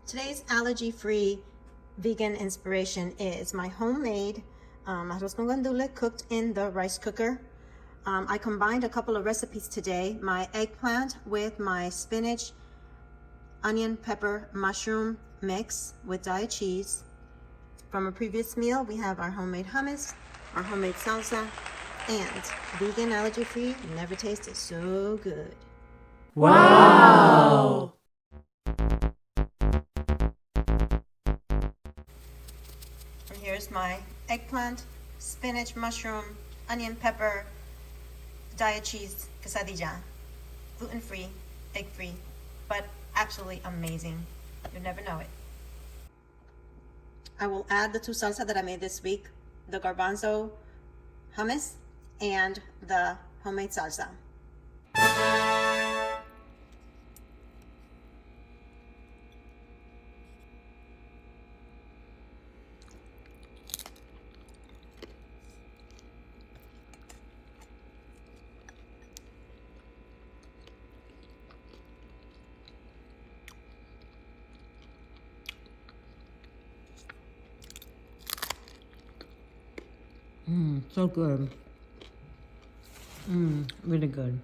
Today's allergy-free vegan inspiration is my homemade arroz con gandules cooked in the rice cooker. I combined a couple of recipes today, my eggplant with my spinach, onion, pepper, mushroom mix with diet cheese. From a previous meal, we have our homemade hummus, our homemade salsa, and vegan allergy-free never tasted so good. Wow! And here's my eggplant, spinach, mushroom, onion, pepper, diet cheese quesadilla. Gluten-free, egg-free, but absolutely amazing. You'll never know it. I will add the two salsa that I made this week, the garbanzo hummus and the homemade salsa. So good. Really good.